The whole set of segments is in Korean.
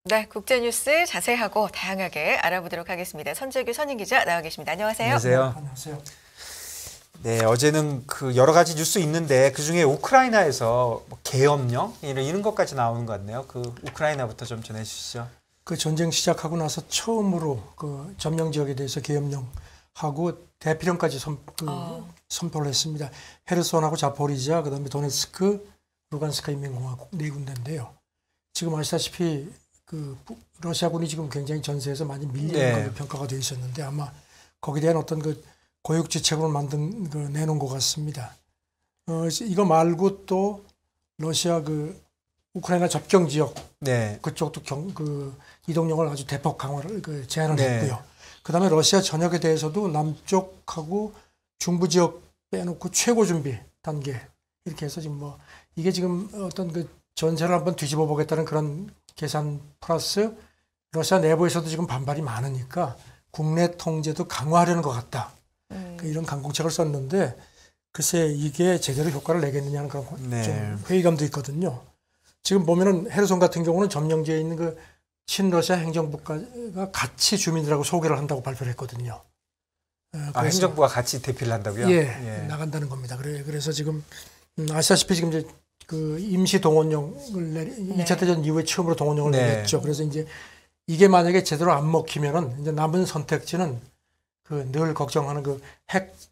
네, 국제뉴스 자세하고 다양하게 알아보도록 하겠습니다. 선재규 선임기자 나와 계십니다. 안녕하세요. 안녕하세요. 네, 안녕하세요. 네, 어제는 그 여러 가지 뉴스 있는데 그 중에 우크라이나에서 뭐 계엄령 이런 것까지 나오는 것 같네요. 그 우크라이나부터 좀 전해주시죠. 그 전쟁 시작하고 나서 처음으로 그 점령 지역에 대해서 계엄령하고 대피령까지 선포를 했습니다. 헤르손하고 자포리지아, 그다음에 도네츠크, 루간스크 인민공화국 네 군데인데요. 지금 아시다시피 그 러시아군이 지금 굉장히 전세에서 많이 밀리는 걸로 평가가 되어 있었는데 아마 거기에 대한 어떤 그 고육지책으로 내놓은 것 같습니다. 이거 말고 또 러시아 그 우크라이나 접경 지역 그쪽도 이동령을 아주 대폭 강화를 제한을 했고요. 그다음에 러시아 전역에 대해서도 남쪽하고 중부 지역 빼놓고 최고 준비 단계 이렇게 해서 지금 뭐 이게 지금 어떤 그 전세를 한번 뒤집어 보겠다는 그런 계산 플러스 러시아 내부에서도 지금 반발이 많으니까 국내 통제도 강화하려는 것 같다. 이런 강공책을 썼는데 글쎄 이게 제대로 효과를 내겠느냐는 그런 좀 회의감도 있거든요. 지금 보면은 헤르손 같은 경우는 점령지에 있는 그 친러시아 행정부가 같이 주민들하고 소개를 한다고 발표를 했거든요. 행정부가 같이 대피를 한다고요? 예, 나간다는 겁니다. 그래서 지금 아시다시피 지금 이제 그 임시 동원령을 2차 대전 이후에 처음으로 동원령을 내렸죠. 그래서 이제 이게 만약에 제대로 안 먹히면은 이제 남은 선택지는 그 늘 걱정하는 그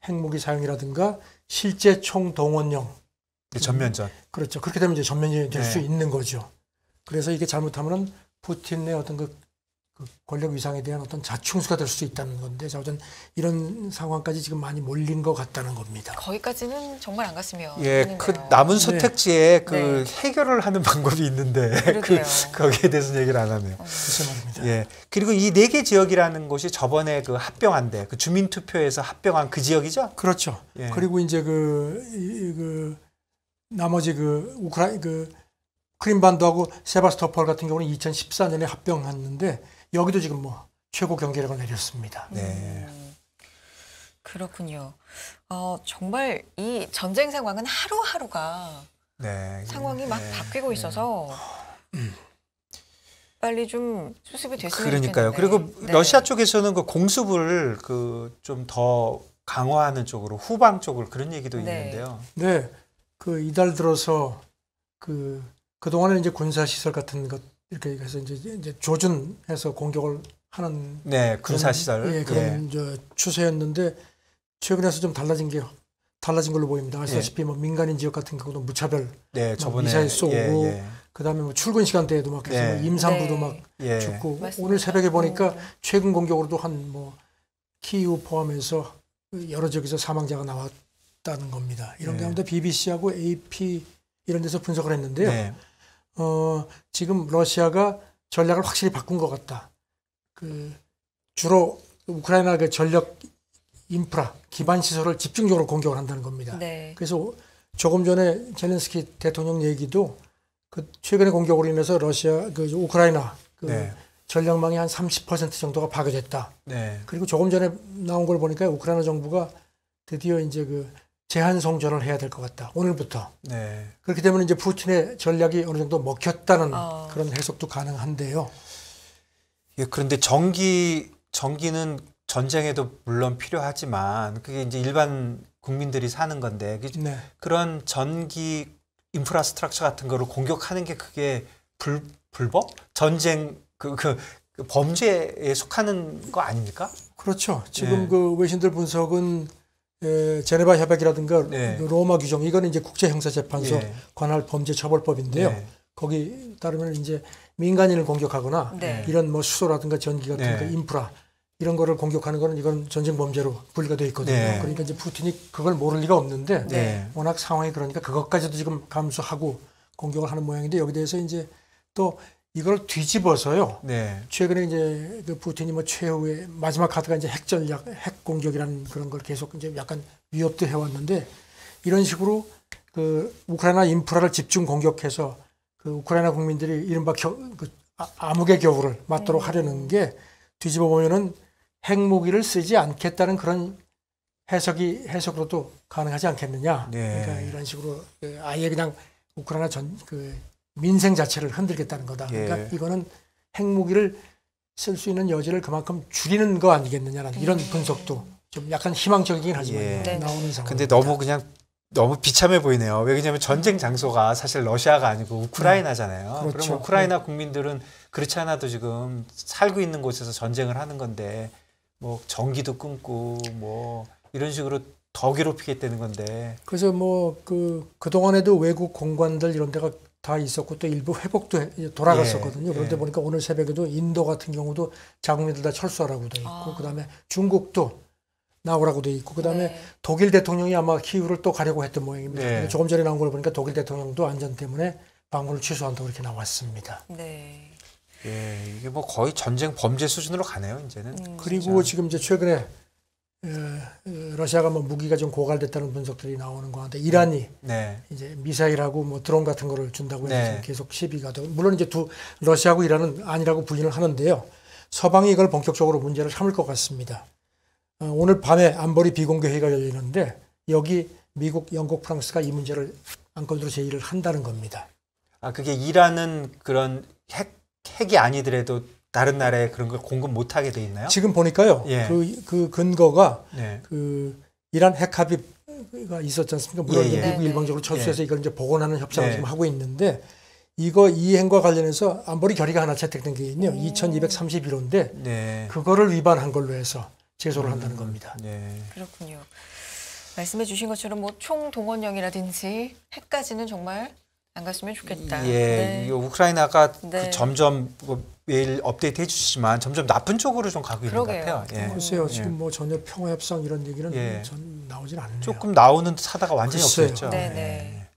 핵무기 사용이라든가 실제 총 동원령. 전면전. 그렇죠. 그렇게 되면 이제 전면전이 될 수 있는 거죠. 그래서 이게 잘못하면은 푸틴의 어떤 그 권력 위상에 대한 어떤 자충수가 될 수 있다는 건데, 어떤 이런 상황까지 지금 많이 몰린 것 같다는 겁니다. 거기까지는 정말 안 갔으면 그 남은 선택지에 해결을 하는 방법이 있는데 거기에 대해서는 얘기를 안 하네요. 글쎄 말입니다. 그리고 이 4개 지역이라는 곳이 저번에 그 합병한데 그 주민투표에서 합병한 그 지역이죠? 그렇죠. 그리고 이제 나머지 크림반도하고 세바스토폴 같은 경우는 2014년에 합병했는데 여기도 지금 뭐 최고 경계력을 내렸습니다. 그렇군요. 정말 이 전쟁 상황은 하루하루가 상황이 막 바뀌고 있어서 빨리 좀 수습이 됐으면 그러니까요. 좋겠는데. 그리고 러시아 쪽에서는 그 공습을 좀 더 강화하는 쪽으로 후방 쪽으로 그런 얘기도 있는데요. 네, 그 이달 들어서 그동안에 이제 군사시설 같은 것 이렇게 해서 이제 조준해서 공격을 하는 군사시설 그런 추세였는데 최근에서 좀 달라진 걸로 보입니다. 아시다시피 뭐 민간인 지역 같은 경우도 무차별 미사일 쏘고 그다음에 뭐 출근 시간대에도 막 해서 임산부도 막 죽고 오늘 새벽에 보니까 최근 공격으로도 한 뭐 키이우 포함해서 여러 지역에서 사망자가 나왔다는 겁니다. 이런 가운데 BBC하고 AP 이런 데서 분석을 했는데요. 지금 러시아가 전략을 확실히 바꾼 것 같다. 주로 우크라이나 전력 인프라 기반 시설을 집중적으로 공격을 한다는 겁니다. 그래서 조금 전에 젤렌스키 대통령 얘기도 최근의 공격으로 인해서 우크라이나 전력망이 한 30% 정도가 파괴됐다. 그리고 조금 전에 나온 걸 보니까 우크라이나 정부가 드디어 이제 제한 송전을 해야 될 것 같다. 오늘부터. 그렇게 되면 이제 푸틴의 전략이 어느 정도 먹혔다는 그런 해석도 가능한데요. 그런데 전기는 전쟁에도 물론 필요하지만 그게 이제 일반 국민들이 사는 건데 그런 전기 인프라스트럭처 같은 거를 공격하는 게 그게 불법? 전쟁 범죄에 속하는 거 아닙니까? 그렇죠. 지금 외신들 분석은 제네바 협약이라든가 로마 규정 이거는 이제 국제형사재판소 관할 범죄처벌법인데요. 거기 따르면 이제 민간인을 공격하거나 이런 뭐 수소라든가 전기 같은 거 인프라 이런 거를 공격하는 거는 이건 전쟁 범죄로 분리가 되어 있거든요. 그러니까 이제 푸틴이 그걸 모를 리가 없는데 워낙 상황이 그러니까 그것까지도 지금 감수하고 공격을 하는 모양인데 여기 대해서 이제 또 이걸 뒤집어서요. 최근에 이제 푸틴이 뭐 최후의 마지막 카드가 이제 핵전략, 핵공격이라는 그런 걸 계속 이제 약간 위협도 해왔는데 이런 식으로 우크라이나 인프라를 집중 공격해서 우크라이나 국민들이 이른바 암흑의 겨울을 맞도록 하려는 게 뒤집어 보면은 핵무기를 쓰지 않겠다는 그런 해석으로도 가능하지 않겠느냐. 그러니까 이런 식으로 아예 그냥 우크라이나 민생 자체를 흔들겠다는 거다. 그러니까 이거는 핵무기를 쓸 수 있는 여지를 그만큼 줄이는 거 아니겠느냐라는 이런 분석도 좀 약간 희망적이긴 하지만 예. 나오는 상황. 근데 너무 비참해 보이네요. 왜냐하면 전쟁 장소가 사실 러시아가 아니고 우크라이나잖아요. 그렇죠. 그럼 우크라이나 국민들은 그렇지 않아도 지금 살고 있는 곳에서 전쟁을 하는 건데 뭐 전기도 끊고 뭐 이런 식으로 더 괴롭히겠다는 건데. 그래서 뭐 그동안에도 외국 공관들 이런 데가 다 있었고 또 일부 회복도 돌아갔었거든요. 그런데 예. 보니까 오늘 새벽에도 인도 같은 경우도 자국민들 다 철수하라고 돼 있고 그다음에 중국도 나오라고 돼 있고 그다음에 네. 독일 대통령이 아마 키우를 또 가려고 했던 모양입니다. 네. 근데 조금 전에 나온 걸 보니까 독일 대통령도 안전 때문에 방문을 취소한다고 이렇게 나왔습니다. 네. 예, 이게 뭐 거의 전쟁 범죄 수준으로 가네요, 이제는. 그리고 지금 이제 최근에 러시아가 뭐 무기가 좀 고갈됐다는 분석들이 나오는 가운데 이란이 네. 이제 미사일하고 뭐 드론 같은 거를 준다고 해서 네. 계속 시비가 되고 물론 이제 러시아하고 이란은 아니라고 부인을 하는데요. 서방이 이걸 본격적으로 문제를 삼을 것 같습니다. 오늘 밤에 안보리 비공개 회의가 열리는데 여기 미국, 영국, 프랑스가 이 문제를 안건으로 제의를 한다는 겁니다. 아, 그게 이란은 그런 핵이 아니더라도 다른 나라에 그런 걸 공급 못 하게 돼 있나요? 지금 보니까요. 예. 그 근거가 네. 이란 핵 합의가 있었지 않습니까? 물론 예, 이제 예. 미국이 네, 일방적으로 철수해서 이걸 이제 복원하는 협상을 네. 지금 하고 있는데 이 행과 관련해서 안보리 결의가 하나 채택된 게 있네요. 2231호인데 네. 그거를 위반한 걸로 해서 제소를 한다는 겁니다. 네. 그렇군요. 말씀해 주신 것처럼 뭐 총동원령이라든지 핵까지는 정말 안 갔으면 좋겠다. 예, 네. 이 우크라이나가 네. 그 점점 뭐 매일 업데이트 해주시지만 점점 나쁜 쪽으로 좀 가고 있는 것 그러게요. 같아요. 예. 글쎄요, 지금 뭐 전혀 평화 협상 이런 얘기는 예. 전 나오진 않네요. 조금 나오는 사다가 완전히 글쎄요. 없어졌죠. 네, 예. 네.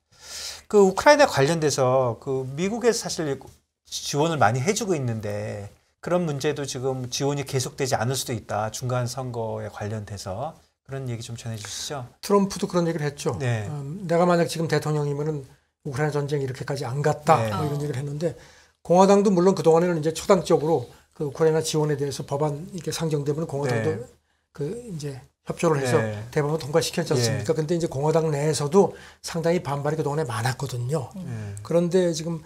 그 우크라이나 관련돼서 그 미국에서 사실 지원을 많이 해주고 있는데 그런 문제도 지금 지원이 계속되지 않을 수도 있다. 중간 선거에 관련돼서 그런 얘기 좀 전해주시죠. 트럼프도 그런 얘기를 했죠. 네. 내가 만약 지금 대통령이면은 우크라이나 전쟁 이렇게까지 안 갔다 네. 뭐 이런 얘기를 했는데 공화당도 물론 그 동안에는 이제 초당적으로 그 우크라이나 지원에 대해서 법안 이렇게 상정되면 공화당도 네. 그 이제 협조를 해서 네. 대법원 통과시켰지 않습니까? 근데 이제 공화당 내에서도 상당히 반발이 그 동안에 많았거든요. 그런데 지금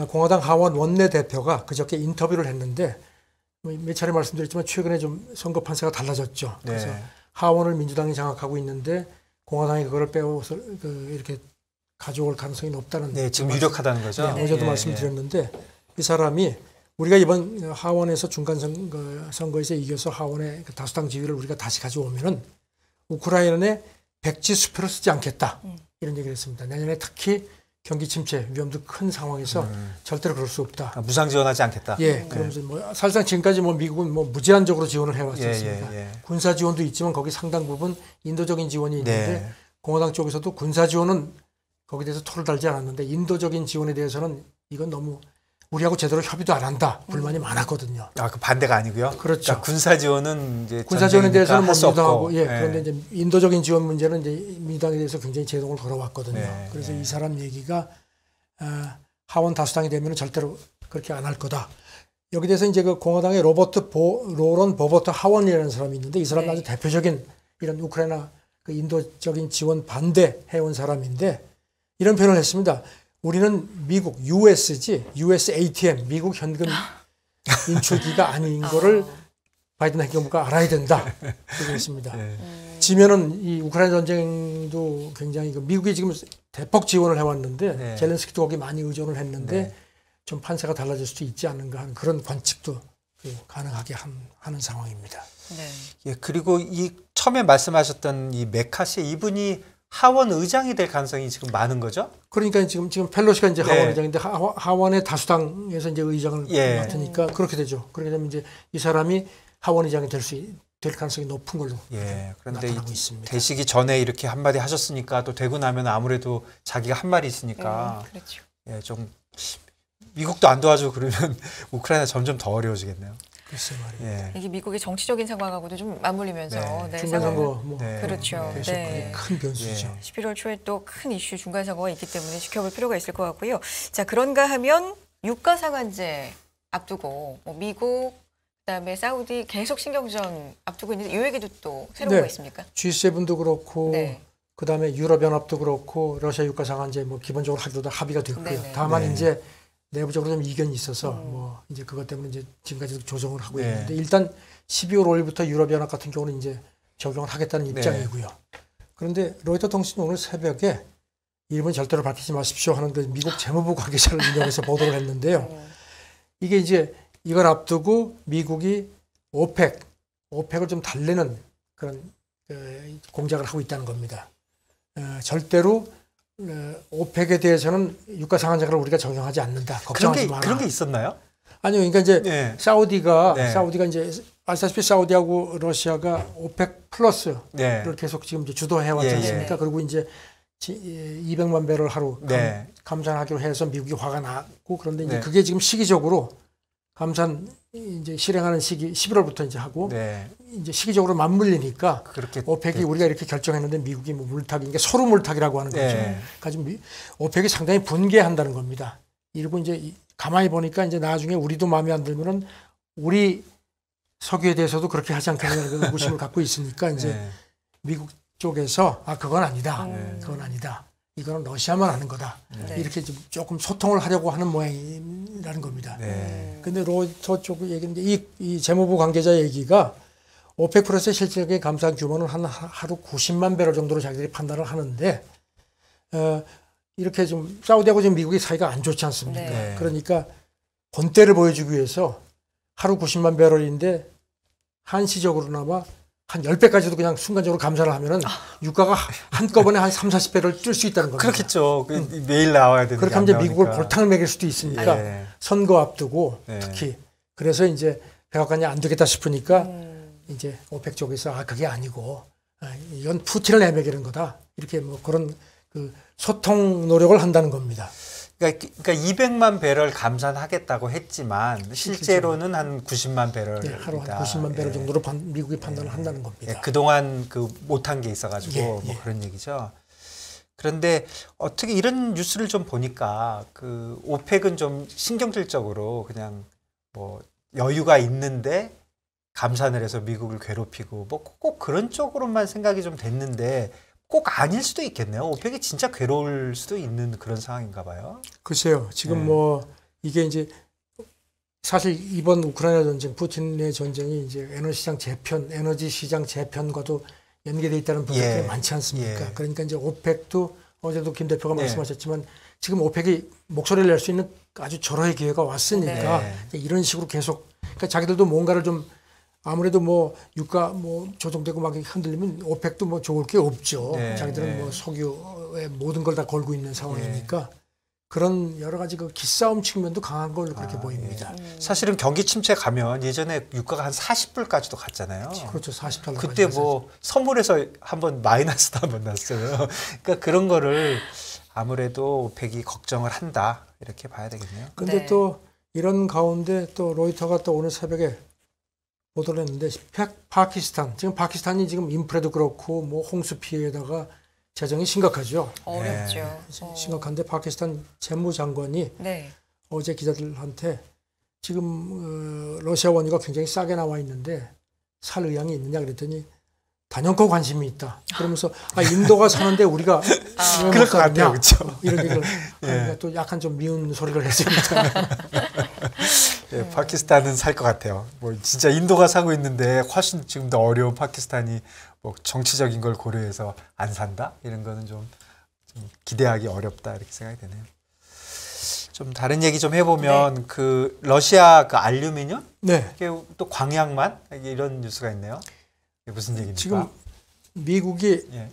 공화당 하원 원내대표가 그저께 인터뷰를 했는데 몇 차례 말씀드렸지만 최근에 좀 선거 판세가 달라졌죠. 그래서 네. 하원을 민주당이 장악하고 있는데 공화당이 그거를 빼앗아서 이렇게 가져올 가능성이 높다는. 네, 지금 유력하다는 거죠. 네, 어제도 예, 말씀드렸는데 이 사람이 우리가 이번 하원에서 중간 선거에서 이겨서 하원의 그 다수당 지위를 우리가 다시 가져오면은 우크라이나에 백지 수표를 쓰지 않겠다 이런 얘기를 했습니다. 내년에 특히 경기 침체 위험도 큰 상황에서 절대로 그럴 수 없다. 아, 무상 지원하지 않겠다. 예, 그러면서 뭐 사실상 지금까지 뭐 미국은 뭐 무제한적으로 지원을 해왔지 않습니까? 예. 군사 지원도 있지만 거기 상당 부분 인도적인 지원이 있는데 네. 공화당 쪽에서도 군사 지원은 거기에 대해서 토를 달지 않았는데 인도적인 지원에 대해서는 이건 너무 우리하고 제대로 협의도 안 한다 불만이 많았거든요. 아, 그 반대가 아니고요. 그렇죠. 그러니까 군사 지원은 이제 군사 지원에 대해서는 뭐 할수 민주당하고 없고. 예, 그런데 이제 인도적인 지원 문제는 이제 민주당에 대해서 굉장히 제동을 걸어왔거든요. 네, 그래서 네. 이 사람 얘기가 하원 다수당이 되면 절대로 그렇게 안 할 거다. 여기 대해서 이제 그 공화당의 로런 버버트 하원이라는 사람이 있는데 이 사람은 네. 아주 대표적인 이런 우크라이나 그 인도적인 지원 반대해온 사람인데 이런 표현을 했습니다. 우리는 미국 US지 US ATM 미국 현금 인출기가 아닌 거를 바이든 행정부가 알아야 된다. 얘기했습니다. 네. 지면은 이 우크라이나 전쟁도 굉장히 미국이 지금 대폭 지원을 해왔는데 네. 젤렌스키도 거기 많이 의존을 했는데 네. 좀 판세가 달라질 수도 있지 않는가 하는 그런 관측도 가능하게 하는 상황입니다. 네. 예, 그리고 이 처음에 말씀하셨던 이 메카시 이분이 하원 의장이 될 가능성이 지금 많은 거죠? 그러니까 지금 펠로시가 이제 네. 하원 의장인데 하원의 다수당에서 이제 의장을 예. 맡으니까 그렇게 되죠. 그렇게 되면 이제 이 사람이 하원 의장이 될 가능성이 높은 걸로 예. 그런데 이 나타나고 있습니다. 되시기 전에 이렇게 한마디 하셨으니까 또 되고 나면 아무래도 자기가 한 말이 있으니까 그렇죠. 예, 좀 미국도 안 도와주고 그러면 우크라이나 점점 더 어려워지겠네요. 글쎄 말이에요. 예. 이게 미국의 정치적인 상황하고도 좀 맞물리면서 네. 네, 중간 상황을- 선거 뭐 네. 그렇죠. 계속 네. 그게 큰 변수죠. 예. 11월 초에 또 큰 이슈 중간 선거가 있기 때문에 지켜볼 필요가 있을 것 같고요. 자, 그런가 하면 유가 상한제 앞두고 뭐 미국 그다음에 사우디 계속 신경전 앞두고 있는데 이 얘기도 또 새로운 네. 거 있습니까? G7도 그렇고 네. 그다음에 유럽연합도 그렇고 러시아 유가 상한제 뭐 기본적으로 하기로 다 합의가 됐고요. 네네. 다만 네. 이제 내부적으로 좀 이견이 있어서 뭐 이제 그것 때문에 이제 지금까지도 조정을 하고 네. 있는데 일단 12월 5일부터 유럽연합 같은 경우는 이제 적용을 하겠다는 입장이고요. 그런데 로이터 통신이 오늘 새벽에 이름은 절대로 밝히지 마십시오 하는 그 미국 재무부 관계자를 인용해서 보도를 했는데요. 이게 이제 이걸 앞두고 미국이 오펙을 좀 달래는 그런 공작을 하고 있다는 겁니다. 절대로 오펙에 대해서는 유가 상한제를 우리가 적용하지 않는다. 걱정하지 마라. 그런 게 있었나요? 아니요, 그러니까 이제 네. 사우디가 네. 이제 아시다시피 사우디하고 러시아가 오펙 플러스를 네. 계속 지금 이제 주도해 왔지 예, 않습니까? 예. 그리고 이제 200만 배럴 하루 네. 감산하기로 해서 미국이 화가 났고 그런데 이제 네. 그게 지금 시기적으로 감산 이제 실행하는 시기 11월부터 이제 하고 네. 이제 시기적으로 맞물리니까 그렇게 오펙이 우리가 이렇게 결정했는데 미국이 뭐 물타기, 이게 서로 물타기라고 하는 거죠. 네. 그러니까 지금 오펙이 상당히 분개한다는 겁니다. 이러고 이제 가만히 보니까 이제 나중에 우리도 마음에 안 들면은 우리 석유에 대해서도 그렇게 하지 않겠냐는 그 의구심을 갖고 있으니까 이제 네. 미국 쪽에서 그건 아니다. 네. 그건 아니다. 이거는 러시아만 하는 거다. 네. 이렇게 좀 조금 소통을 하려고 하는 모양이라는 겁니다. 네. 근데 로이터 쪽 얘기인데 이 재무부 관계자 얘기가 오펙 플러스의 실질적인 감산 규모는 한 하루 90만 배럴 정도로 자기들이 판단을 하는데 이렇게 좀 사우디하고 지금 미국이 사이가 안 좋지 않습니까? 네. 그러니까 본때를 보여주기 위해서 하루 90만 배럴인데 한시적으로나마 한 10배까지도 그냥 순간적으로 감산을 하면은 유가가 한꺼번에 한 3, 40배를 뛸 수 있다는 겁니다. 그렇겠죠. 매일 나와야 되는 그렇게 하면 이제 미국을 골탕을 먹일 수도 있으니까 네. 선거 앞두고 네. 특히 그래서 이제 백악관이 안 되겠다 싶으니까 이제 오펙 쪽에서 그게 아니고 이건 푸틴을 내먹이는 거다. 이렇게 뭐 그런 그 소통 노력을 한다는 겁니다. 그러니까 200만 배럴 감산하겠다고 했지만 실제로는 한 90만 배럴. 네, 하루 한 90만 배럴 정도로 미국이 판단을 한다는 겁니다. 예, 그동안 못한 게 있어가지고 예, 뭐 예. 그런 얘기죠. 그런데 어떻게 이런 뉴스를 좀 보니까 그 오펙은 좀 신경질적으로 그냥 뭐 여유가 있는데 감산을 해서 미국을 괴롭히고 뭐 꼭 그런 쪽으로만 생각이 좀 됐는데 꼭 아닐 수도 있겠네요. 오펙이 진짜 괴로울 수도 있는 그런 상황인가 봐요. 글쎄요. 지금 네. 뭐 이게 이제 사실 이번 우크라이나 전쟁, 푸틴의 전쟁이 이제 에너지 시장 재편과도 연계돼 있다는 분들이 예. 많지 않습니까? 예. 그러니까 이제 오펙도 어제도 김 대표가 예. 말씀하셨지만 지금 오펙이 목소리를 낼 수 있는 아주 절호의 기회가 왔으니까 네. 이제 이런 식으로 계속 그러니까 자기들도 뭔가를 좀 아무래도 뭐 유가 뭐 조정되고 막 흔들리면 오펙도 뭐 좋을 게 없죠. 네, 자기들은 네. 뭐 석유에 모든 걸 다 걸고 있는 상황이니까 그런 여러 가지 그 기싸움 측면도 강한 걸로 그렇게 보입니다. 사실은 경기 침체 가면 예전에 유가가 한 40불까지도 갔잖아요. 그렇죠. 40달러. 그때 뭐 선물에서 한번 마이너스도 한번 났어요. 그러니까 그런 거를 아무래도 오펙이 걱정을 한다 이렇게 봐야 되겠네요. 근데 네. 또 이런 가운데 또 로이터가 또 오늘 새벽에 보도를 했는데 파키스탄 지금 파키스탄이 지금 인프레도 그렇고 뭐 홍수 피해에다가 재정이 심각하죠. 어렵죠. 심각한데 파키스탄 재무장관이 네. 어제 기자들한테 지금 러시아 원유가 굉장히 싸게 나와 있는데 살 의향이 있느냐 그랬더니 단연코 관심이 있다. 그러면서 인도가 사는데 우리가 왜 그럴 못 것 같아요, 사느냐 그렇죠? 이런 얘기를 예. 하니까 또 약간 좀 미운 소리를 했습니다. 예, 파키스탄은 살 것 같아요. 뭐 진짜 인도가 사고 있는데 훨씬 지금 더 어려운 파키스탄이 뭐 정치적인 걸 고려해서 안 산다 이런 거는 좀 기대하기 어렵다 이렇게 생각이 되네요. 좀 다른 얘기 좀 해보면 그 러시아 그 알루미늄 네. 이게 또 광양만 이런 뉴스가 있네요. 이게 무슨 얘기입니까? 지금 미국이 예.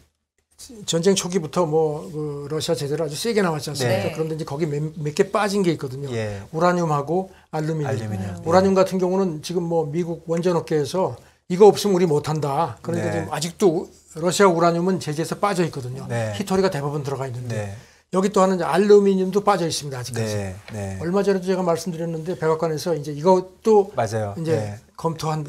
전쟁 초기부터 그 러시아 제재를 아주 세게 나왔지 않습니까? 네. 그런데 이제 거기 몇 개 빠진 게 있거든요. 예. 우라늄하고 알루미늄. 알루미늄. 우라늄 같은 경우는 지금 뭐 미국 원전업계에서 이거 없으면 우리 못한다. 그러니까 네. 지금 아직도 러시아 우라늄은 제재에서 빠져 있거든요. 네. 히토리가 대부분 들어가 있는데 네. 여기 또 하는 알루미늄도 빠져 있습니다. 아직까지. 네. 네. 얼마 전에도 제가 말씀드렸는데 백악관에서 이제 이것도 맞아요. 이제 네.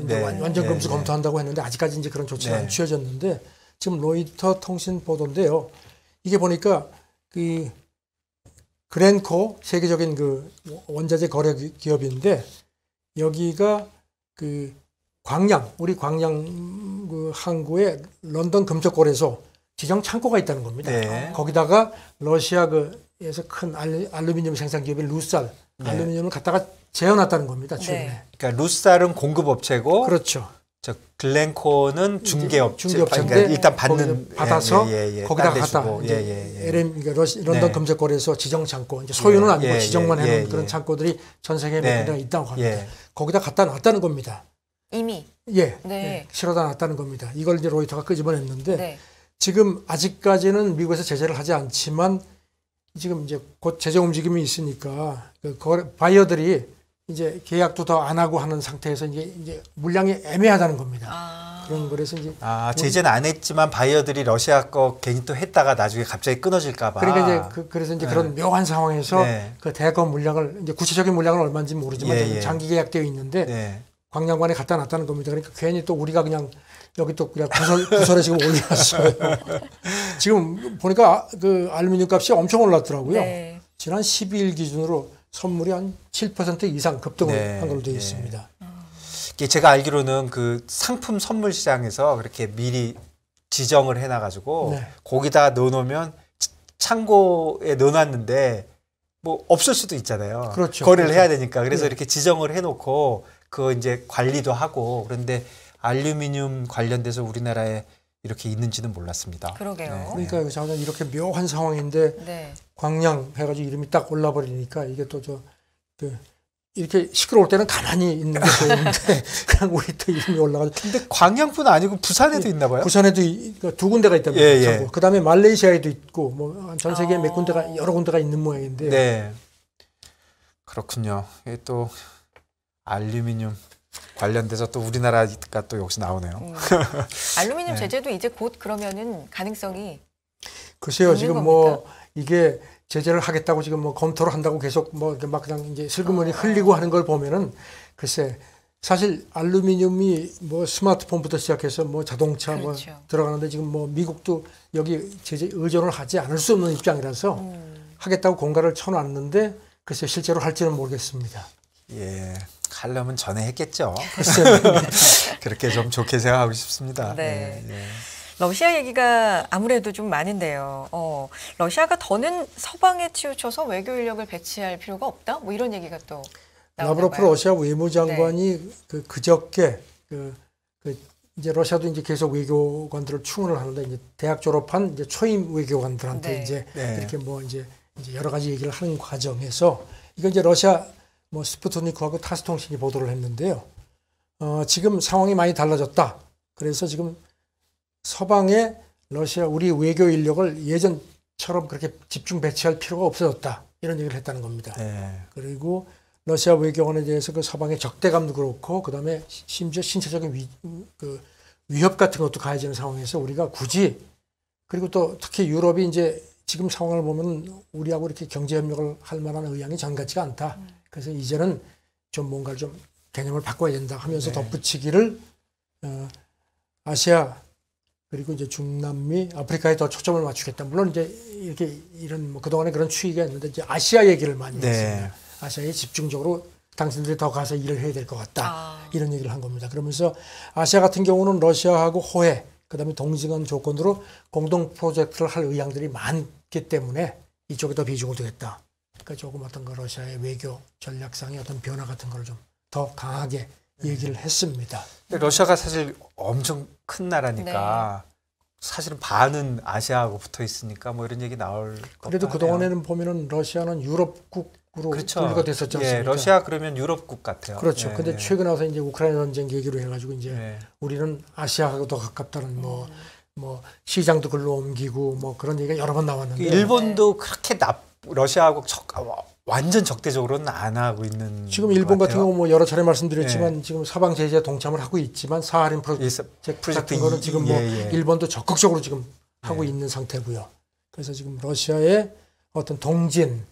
이제 네. 완전 네. 금수 네. 검토한다고 했는데 아직까지 이제 그런 조치가 네. 안 취해졌는데 지금 로이터 통신 보도인데요. 이게 보니까 그 그랜코 세계적인 그 원자재 거래 기업인데 여기가 그 우리 광양 그 항구에 런던 금속거래소 지정 창고가 있다는 겁니다. 네. 거기다가 러시아 에서 큰 알루미늄 생산 기업인 루살 네. 알루미늄을 갖다가 재어놨다는 겁니다. 최근에. 네. 그러니까 루살은 공급업체고 그렇죠. 저 글렌코는 중개업체. 중개업체인데 그러니까 일단 받는 거기서 받아서 거기다 딴데 갖다 주고. 이제 LM 그러니까 런던 네. 금제거래소 지정 창고 이제 소유는 아니고 예, 지정만 예, 해놓은 예, 그런 예. 창고들이 전 세계에 몇 네. 군데가 있다고 합니다. 예. 거기다 갖다 놨다는 겁니다. 이미. 예, 네. 예, 실어다 놨다는 겁니다. 이걸 이제 로이터가 끄집어냈는데 네. 지금 아직까지는 미국에서 제재를 하지 않지만 지금 이제 곧 제재 움직임이 있으니까 바이어들이 이제 계약도 더 안 하고 하는 상태에서 이제 물량이 애매하다는 겁니다. 아. 그런 거라서 이제 제재는 안 했지만 바이어들이 러시아 거 괜히 또 했다가 나중에 갑자기 끊어질까 봐. 그러니까 이제 그래서 이제 네. 그런 묘한 상황에서 네. 그 대거 물량을 이제 구체적인 물량은 얼마인지 모르지만 예, 예. 장기 계약되어 있는데 네. 광량관에 갖다 놨다는 겁니다. 그러니까 괜히 또 우리가 그냥 여기 또 그냥 구설에 지금 올려놨어요. 지금 보니까 그 알루미늄 값이 엄청 올랐더라고요. 네. 지난 12일 기준으로 선물이 한 7% 이상 급등을 네, 한 걸로 되어 예. 있습니다. 이게 제가 알기로는 그 상품 선물 시장에서 그렇게 미리 지정을 해놔가지고 네. 거기다 넣어놓으면 창고에 넣어놨는데 뭐 없을 수도 있잖아요. 그렇죠. 거래를 그렇죠. 해야 되니까 그래서 네. 이렇게 지정을 해놓고 그거 이제 관리도 하고 그런데 알루미늄 관련돼서 우리나라에 이렇게 있는지는 몰랐습니다. 그러게요. 그러니까 저는 이렇게 묘한 상황인데 네. 광량 해가지고 이름이 딱 올라버리니까 이게 또 이렇게 시끄러울 때는 가만히 있는 게 좋은데 그냥 우리 또 이름이 올라가지고 근데 광양뿐 아니고 부산에도 있나 봐요. 부산에도 두 군데가 있답니다. 예, 예. 그다음에 말레이시아에도 있고 뭐 전 세계에 몇 아. 군데가 여러 군데가 있는 모양인데 네. 그렇군요. 이게 또 알루미늄 관련돼서 또 우리나라가 또 역시 나오네요. 알루미늄 네. 제재도 이제 곧 그러면은 가능성이 글쎄요 있는 지금 겁니까? 뭐 이게 제재를 하겠다고 지금 뭐 검토를 한다고 계속 뭐 이렇게 막 그냥 이제 슬그머니 흘리고 하는 걸 보면은 글쎄 사실 알루미늄이 뭐 스마트폰부터 시작해서 뭐 자동차 그렇죠. 뭐 들어가는데 지금 뭐 미국도 여기 제재 의존을 하지 않을 수 없는 입장이라서 하겠다고 공가를 쳐놨는데 글쎄 실제로 할지는 모르겠습니다. 예. 하려면 전에 했겠죠. 글쎄 그렇게 좀 좋게 생각하고 싶습니다. 네. 예, 예. 러시아 얘기가 아무래도 좀 많은데요. 러시아가 더는 서방에 치우쳐서 외교 인력을 배치할 필요가 없다? 뭐 이런 얘기가 또 나오나 라브로프 봐요. 러시아 외무장관이 그저께 이제 러시아도 이제 계속 외교관들을 충원을 하는데 이제 대학 졸업한 이제 초임 외교관들한테 네. 이제 네. 이렇게 뭐 이제 여러 가지 얘기를 하는 과정에서 이거 이제 러시아 뭐 스푸트니크하고 타스 통신이 보도를 했는데요. 지금 상황이 많이 달라졌다. 그래서 지금 서방에 우리 외교 인력을 예전처럼 그렇게 집중 배치할 필요가 없어졌다. 이런 얘기를 했다는 겁니다. 네. 그리고 러시아 외교관에 대해서 그 서방의 적대감도 그렇고 그다음에 심지어 신체적인 위협 같은 것도 가해지는 상황에서 우리가 굳이 그리고 또 특히 유럽이 이제 지금 상황을 보면 우리하고 이렇게 경제 협력을 할 만한 의향이 전 같지가 않다. 그래서 이제는 좀 뭔가를 좀 개념을 바꿔야 된다 하면서 네. 덧붙이기를 아시아 그리고 이제 중남미, 아프리카에 더 초점을 맞추겠다. 물론 이제 이렇게 이런 뭐 그동안에 그런 추이가 있는데 이제 아시아 얘기를 많이 네. 했습니다. 아시아에 집중적으로 당신들이 더 가서 일을 해야 될 것 같다. 아. 이런 얘기를 한 겁니다. 그러면서 아시아 같은 경우는 러시아하고 호혜, 그다음에 동등한 조건으로 공동 프로젝트를 할 의향들이 많기 때문에 이쪽에 더 비중을 두겠다. 그러니까 조금 어떤 그 러시아의 외교 전략상의 어떤 변화 같은 걸 좀 더 강하게 얘기를 했습니다. 근데 러시아가 사실 엄청 큰 나라니까 사실은 반은 아시아하고 붙어 있으니까 뭐 이런 얘기 나올 것 그래도 같아요. 그동안에는 보면은 러시아는 유럽국으로 그렇죠. 분류가 됐었지 않습니까? 예, 러시아 그러면 유럽국 같아요. 그렇죠. 예, 근데 예. 최근 와서 이제 우크라이나 전쟁 계기로 해가지고 이제 예. 우리는 아시아하고 더 가깝다는 뭐 시장도 글로 옮기고 뭐 그런 얘기가 여러 번 나왔는데 일본도 그렇게 러시아하고 완전 적대적으로는 안 하고 있는 지금 것 일본 같은 같아요. 경우 뭐 여러 차례 말씀드렸지만 지금 사방 제재에 동참을 하고 있지만 사하린 프로젝트 같은 거는 지금 뭐 일본도 적극적으로 지금 하고 있는 상태고요. 그래서 지금 러시아의 어떤 동진,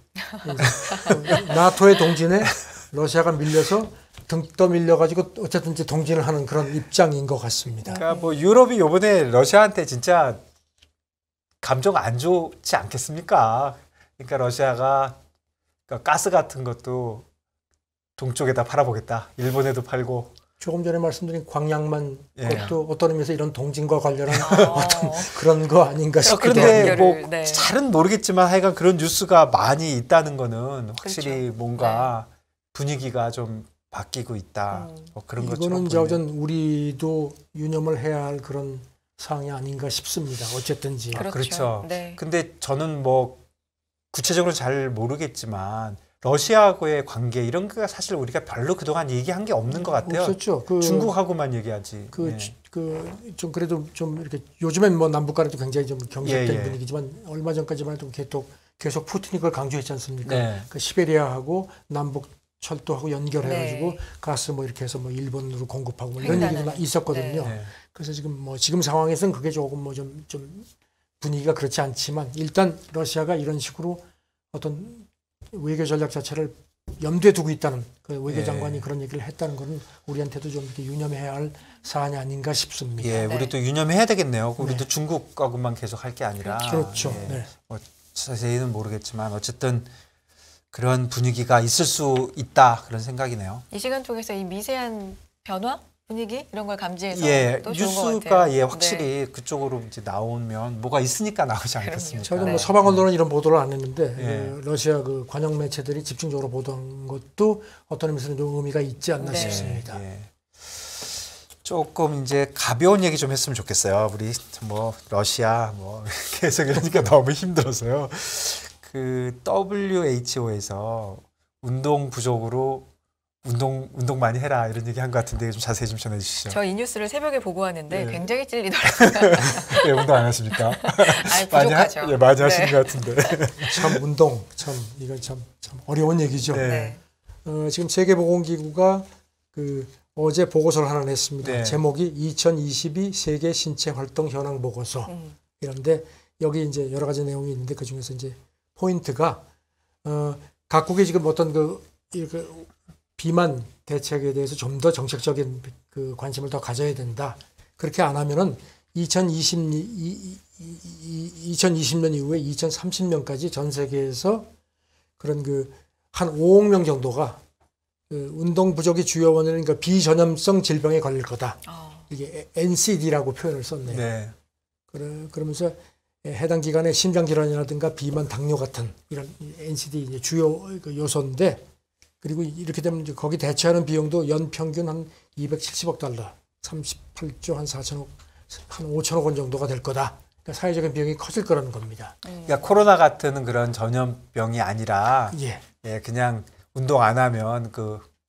나토의 동진에 러시아가 밀려서 등 떠밀려가지고 어쨌든 이제 동진을 하는 그런 입장인 것 같습니다. 그러니까 뭐 유럽이 이번에 러시아한테 진짜 감정 안 좋지 않겠습니까? 그러니까 러시아가 그러니까 가스 같은 것도 동쪽에다 팔아보겠다. 일본에도 팔고 조금 전에 말씀드린 광양만 예. 것도 어떤 의미에서 이런 동진과 관련한 어, 그런 거 아닌가 싶기도 그런데 하고요. 뭐 네. 잘은 모르겠지만 하여간 그런 뉴스가 많이 있다는 거는 확실히 그렇죠. 뭔가 분위기가 좀 바뀌고 있다. 뭐 그런 것처럼 이거는 보이네요. 저전 우리도 유념을 해야 할 그런 사항이 아닌가 싶습니다. 어쨌든지. 그렇죠. 네. 근데 저는 뭐 구체적으로 잘 모르겠지만 러시아하고의 관계 이런 거가 사실 우리가 별로 그동안 얘기한 게 없는 것 같아요. 없었죠. 그 중국하고만 얘기하지. 예. 좀 그래도 좀 이렇게 요즘엔 뭐 남북 간에도 굉장히 좀 경색된 예, 예. 분위기지만 얼마 전까지만 해도 계속 푸틴이 그걸 강조했지 않습니까? 네. 그 시베리아하고 남북 철도하고 연결해가지고 네. 가스 뭐 이렇게 해서 뭐 일본으로 공급하고 뭐 이런 횡단하는. 얘기도 있었거든요. 네. 그래서 지금 상황에서는 그게 조금 뭐 좀 분위기가 그렇지 않지만 일단 러시아가 이런 식으로 어떤 외교 전략 자체를 염두에 두고 있다는 그 외교장관이 예. 그런 얘기를 했다는 것은 우리한테도 좀 이렇게 유념해야 할 사안이 아닌가 싶습니다. 예, 네. 우리도 유념해야 되겠네요. 우리도 네. 중국하고만 계속 할 게 아니라. 그렇죠. 예. 네. 뭐 자세히는 모르겠지만 어쨌든 그런 분위기가 있을 수 있다 그런 생각이네요. 이 시간 통해서 이 미세한 변화, 분위기 이런 걸 감지해서 예, 또 좋은 것 뉴스가 같아요. 예 확실히 그쪽으로 이제 나오면 뭐가 있으니까 나오지 않겠습니까? 저는 네. 뭐 서방 언론은 이런 보도를 안 했는데 예. 그 러시아 그 관영 매체들이 집중적으로 보도한 것도 어떤 의미에서는 좀 의미가 있지 않나 네. 싶습니다. 예. 조금 이제 가벼운 얘기 좀 했으면 좋겠어요. 우리 뭐 러시아 뭐 계속 이러니까 너무 힘들어서요. 그 WHO에서 운동 부족으로 운동 많이 해라 이런 얘기 한 것 같은데 좀 자세히 좀 전해 주시죠. 저 이 뉴스를 새벽에 보고 왔는데 네. 굉장히 찔리더라고요. 예, 운동 안 하십니까? 아이, 부족하죠. 예, 많이 하시는 네. 것 같은데. 참 운동 참 이건 참 어려운 얘기죠. 네. 네. 지금 세계보건기구가 그 어제 보고서를 하나 냈습니다. 네. 제목이 2022 세계 신체 활동 현황 보고서. 이런데 여기 이제 여러 가지 내용이 있는데 그 중에서 이제 포인트가 각국이 지금 어떤 이렇게 비만 대책에 대해서 좀 더 정책적인 그 관심을 더 가져야 된다. 그렇게 안 하면은 2020년 이후에 2030년까지 전 세계에서 그런 한 5억 명 정도가 운동 부족이 주요 원인은 그러니까 비전염성 질병에 걸릴 거다. 이게 NCD라고 표현을 썼네요. 네. 그러면서 해당 기간에 심장질환이라든가 비만, 당뇨 같은 이런 NCD 이제 주요 요소인데 그리고 이렇게 되면 이제 거기 대처하는 비용도 연 평균 한 270억 달러, 38조 한 4천억, 한 5천억 원 정도가 될 거다. 그러니까 사회적인 비용이 커질 거라는 겁니다. 그러니까 코로나 같은 그런 전염병이 아니라 예. 예, 그냥 운동 안 하면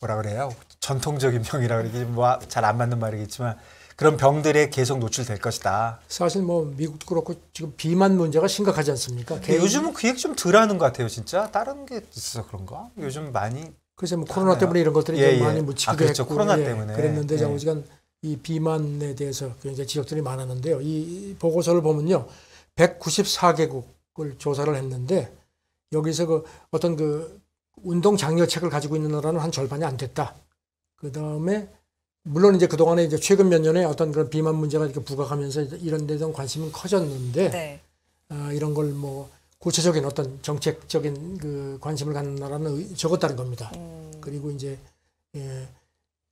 뭐라 그래요? 전통적인 병이라 그러기 뭐 잘 안 맞는 말이겠지만 그런 병들에 계속 노출될 것이다. 사실 뭐 미국도 그렇고 지금 비만 문제가 심각하지 않습니까? 근데 요즘은 그 얘기 좀 덜 하는 것 같아요, 진짜. 다른 게 있어서 그런가? 요즘 많이 그래서 뭐 코로나 하나요? 때문에 이런 것들이 예, 좀 예. 많이 묻히기도 그렇죠. 했고 코로나 때문에. 그랬는데 예. 자오지간 이 비만에 대해서 굉장히 지적들이 많았는데요. 이 보고서를 보면요, 194개국을 조사를 했는데 여기서 어떤 운동 장려책을 가지고 있는 나라는 한 절반이 안 됐다. 그 다음에 물론 이제 그 동안에 이제 최근 몇 년에 어떤 그런 비만 문제가 이렇게 부각하면서 이런 데 대한 관심은 커졌는데 네. 이런 걸 뭐 구체적인 어떤 정책적인 관심을 갖는 나라는 적었다는 겁니다. 그리고 이제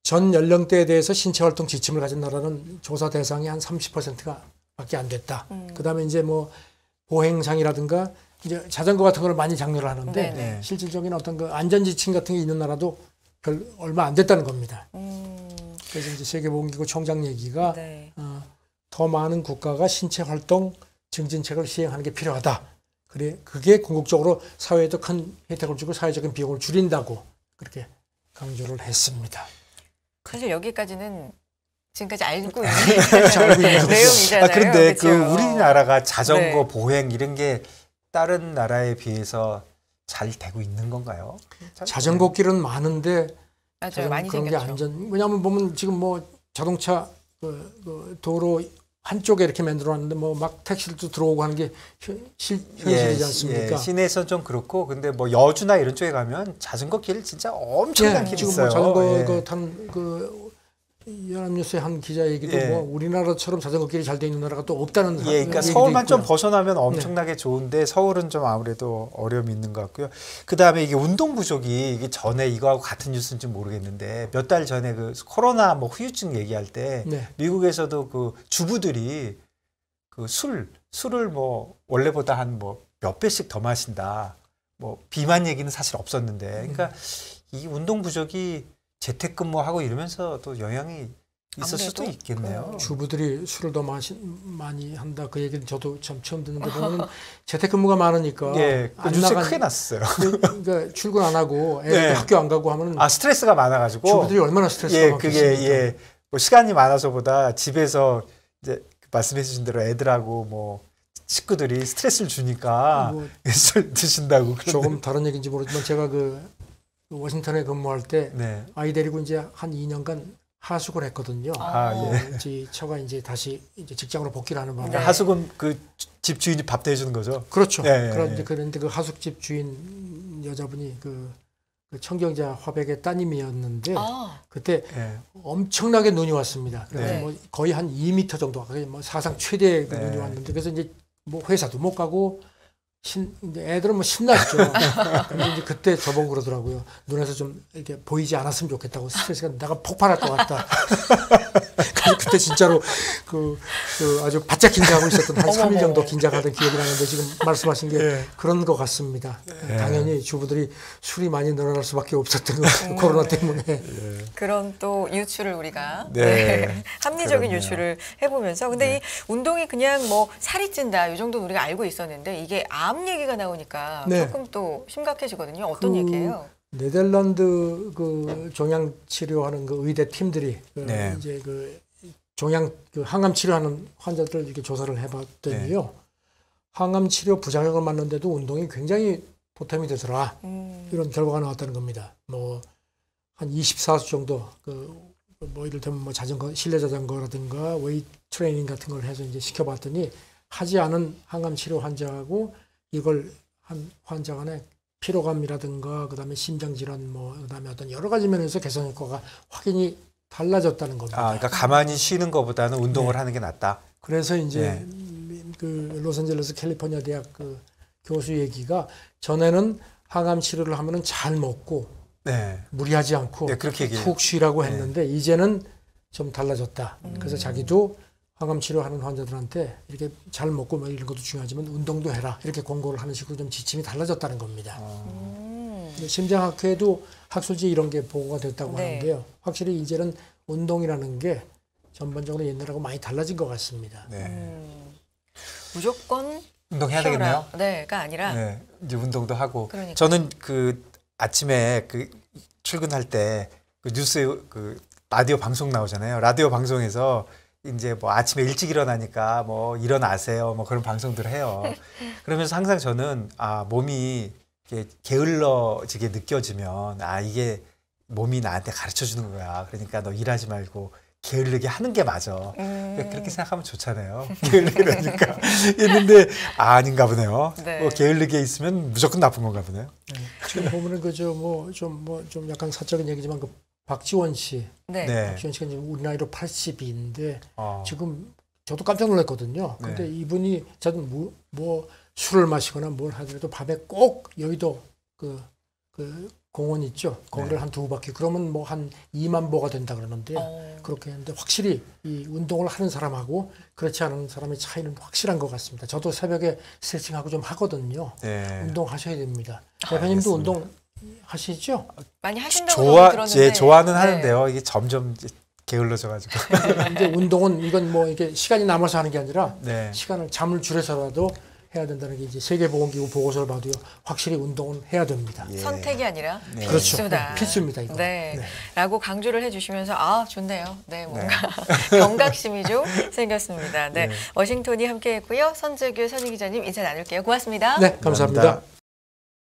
전 연령대에 대해서 신체 활동 지침을 가진 나라는 조사 대상이 한 30%가 밖에 안 됐다. 그다음에 이제 뭐 보행상이라든가 이제 자전거 같은 걸 많이 장려를 하는데 네네. 실질적인 어떤 안전 지침 같은 게 있는 나라도 얼마 안 됐다는 겁니다. 그래서 이제 세계보건기구 총장 얘기가 네. 더 많은 국가가 신체 활동 증진책을 시행하는 게 필요하다. 그래 그게 궁극적으로 사회에도 큰 혜택을 주고 사회적인 비용을 줄인다고 그렇게 강조를 했습니다. 사실 여기까지는 지금까지 알고 있는 내용이잖아요. 그런데 그렇죠? 우리나라가 자전거 네. 보행 이런 게 다른 나라에 비해서 잘 되고 있는 건가요? 자전거 길은 많은데 맞아요. 많이 그런 게 생겼죠. 왜냐하면 보면 지금 뭐 자동차 도로 한쪽에 이렇게 만들어놨는데 뭐 막 택시도 들어오고 하는 게 현실이지 않습니까? 예, 시내에서는 좀 그렇고 근데 뭐 여주나 이런 쪽에 가면 자전거 길 진짜 엄청난 길 지금 있어요. 뭐 자전거 예. 연합뉴스의 한 기자 얘기도 예. 뭐 우리나라처럼 자전거 길이 잘 돼 있는 나라가 또 없다는 예, 그러니까 얘기도 서울만 좀 있고요. 벗어나면 엄청나게 좋은데 서울은 좀 아무래도 어려움이 있는 것 같고요. 그 다음에 이게 운동 부족이 이게 전에 이거하고 같은 뉴스인지 모르겠는데 몇 달 전에 그 코로나 뭐 후유증 얘기할 때 네. 미국에서도 그 주부들이 그 술을 뭐 원래보다 한 뭐 몇 배씩 더 마신다. 뭐 비만 얘기는 사실 없었는데, 그러니까 이 운동 부족이 재택근무하고 이러면서 또 영향이 있을 수도 아무래도 있겠네요. 주부들이 술을 더 많이 한다 그 얘기는 저도 참 처음 듣는데 보면 재택근무가 많으니까 예, 그 안 뉴스에 나간- 크게 났어요. 그러니까 출근 안 하고 애들 네. 학교 안 가고 하면 아, 스트레스가 많아가지고. 주부들이 얼마나 스트레스가 예, 많겠습니까? 그게 예, 뭐 시간이 많아서보다 집에서 이제 말씀해주신 대로 애들하고 뭐 식구들이 스트레스를 주니까 뭐 술 드신다고. 그런데. 조금 다른 얘기인지 모르지만 제가 그 워싱턴에 근무할 때 네. 아이 데리고 이제 한 2년간 하숙을 했거든요. 아, 예. 이제 처가 이제 다시 이제 직장으로 복귀를 하는 바람에 네. 하숙은 그 집 주인이 밥 대주는 거죠. 그렇죠. 예, 예, 그런데 예. 그런데 그 하숙집 주인 여자분이 그 청경자 화백의 따님이었는데 아, 그때 예. 엄청나게 눈이 왔습니다. 그래서 네. 뭐 거의 한 2m 정도, 그게 뭐 사상 최대의 그 네. 눈이 왔는데 그래서 이제 뭐 회사도 못 가고 이제 애들은 뭐 신났죠. 근데 이제 그때 저보고 그러더라고요. 눈에서 좀 이렇게 보이지 않았으면 좋겠다고 스트레스가 내가 폭발할 것 같다. 그래서 그때 진짜로 그 아주 바짝 긴장하고 있었던 한 3일 정도 긴장하던 기억이 나는데 지금 말씀하신 게 예. 그런 것 같습니다. 예. 당연히 주부들이 술이 많이 늘어날 수밖에 없었던 것 같아요. 코로나 때문에. 그런 또 유추를 우리가 네. 합리적인 그렇네요. 유추를 해보면서 근데 네. 이 운동이 그냥 뭐 살이 찐다 이 정도는 우리가 알고 있었는데 이게 암 얘기가 나오니까 네. 조금 또 심각해지거든요. 어떤 그 얘기예요? 네덜란드 그 종양 치료하는 그 의대 팀들이 그 네. 이제 그 종양 그 항암 치료하는 환자들을 이렇게 조사를 해봤더니요, 네. 항암 치료 부작용을 맞는데도 운동이 굉장히 보탬이 되더라 이런 결과가 나왔다는 겁니다. 뭐 한 24수 정도 뭐 이를테면 뭐 자전거 실내 자전거라든가 웨이트 트레이닝 같은 걸 해서 이제 시켜봤더니 하지 않은 항암 치료 환자하고 이걸 한 환자 간의 피로감이라든가 그다음에 심장 질환 뭐 그다음에 어떤 여러 가지 면에서 개선 효과가 확연히 달라졌다는 겁니다. 아, 그러니까 가만히 쉬는 것보다는 운동을 네. 하는 게 낫다. 그래서 이제 네. 그 로스앤젤레스 캘리포니아 대학 그 교수 얘기가 전에는 항암 치료를 하면은 잘 먹고 네. 무리하지 않고 네, 그렇게 얘기해요. 푹 쉬라고 네. 했는데 이제는 좀 달라졌다. 그래서 자기도 항암 치료하는 환자들한테 이렇게 잘 먹고 뭐 이런 것도 중요하지만 운동도 해라 이렇게 권고를 하는 식으로 좀 지침이 달라졌다는 겁니다. 심장학회도 학술지 이런 게 보고가 됐다고 네. 하는데요. 확실히 이제는 운동이라는 게 전반적으로 옛날하고 많이 달라진 것 같습니다. 네. 무조건 운동해야 쉬어라. 되겠네요. 네가 아니라 네. 이제 운동도 하고. 그러니까. 저는 그 아침에 그 출근할 때 그 뉴스 그 라디오 방송 나오잖아요. 라디오 방송에서 이제 뭐 아침에 일찍 일어나니까 뭐 일어나세요. 뭐 그런 방송들을 해요. 그러면서 항상 저는 아, 몸이 이렇게 게을러지게 느껴지면 아, 이게 몸이 나한테 가르쳐 주는 거야. 그러니까 너 일하지 말고 게을르게 하는 게 맞아. 그렇게 생각하면 좋잖아요. 게을르게 되니까. 했는데 아닌가 보네요. 네. 뭐 게을르게 있으면 무조건 나쁜 건가 보네요. 지금 보면은 그저 좀 약간 사적인 얘기지만 그 박지원 씨, 네. 네. 박지원 씨가 지금 우리 나이로 80인데 어. 지금 저도 깜짝 놀랐거든요. 네. 근데 이분이 저는 뭐 술을 마시거나 뭘 하더라도 밤에 꼭 여의도 그 공원 있죠. 거기를 네. 한 2바퀴 그러면 뭐 한 2만 보가 된다 그러는데 그렇게 했는데 확실히 이 운동을 하는 사람하고 그렇지 않은 사람의 차이는 확실한 것 같습니다. 저도 새벽에 스트레칭하고 좀 하거든요. 네. 운동하셔야 됩니다. 대표님도 알겠습니다. 운동 하시죠? 많이 하신다고 들었는데 예, 좋아는 네. 하는데요. 이게 점점 이제 게을러져가지고. 근데 운동은 이건 뭐 이게 시간이 남아서 하는 게 아니라 네. 시간을 잠을 줄여서라도 해야 된다는 게 이제 세계보건기구 보고서를 봐도요. 확실히 운동은 해야 됩니다. 예. 선택이 아니라 네. 그렇죠. 필수다. 필수입니다. 이거. 네. 네. 라고 강조를 해주시면서 아 좋네요. 네 뭔가 경각심이 좀 생겼습니다. 네. 네. 워싱턴이 함께했고요. 선재규 선희 기자님 인사 나눌게요. 고맙습니다. 네, 감사합니다.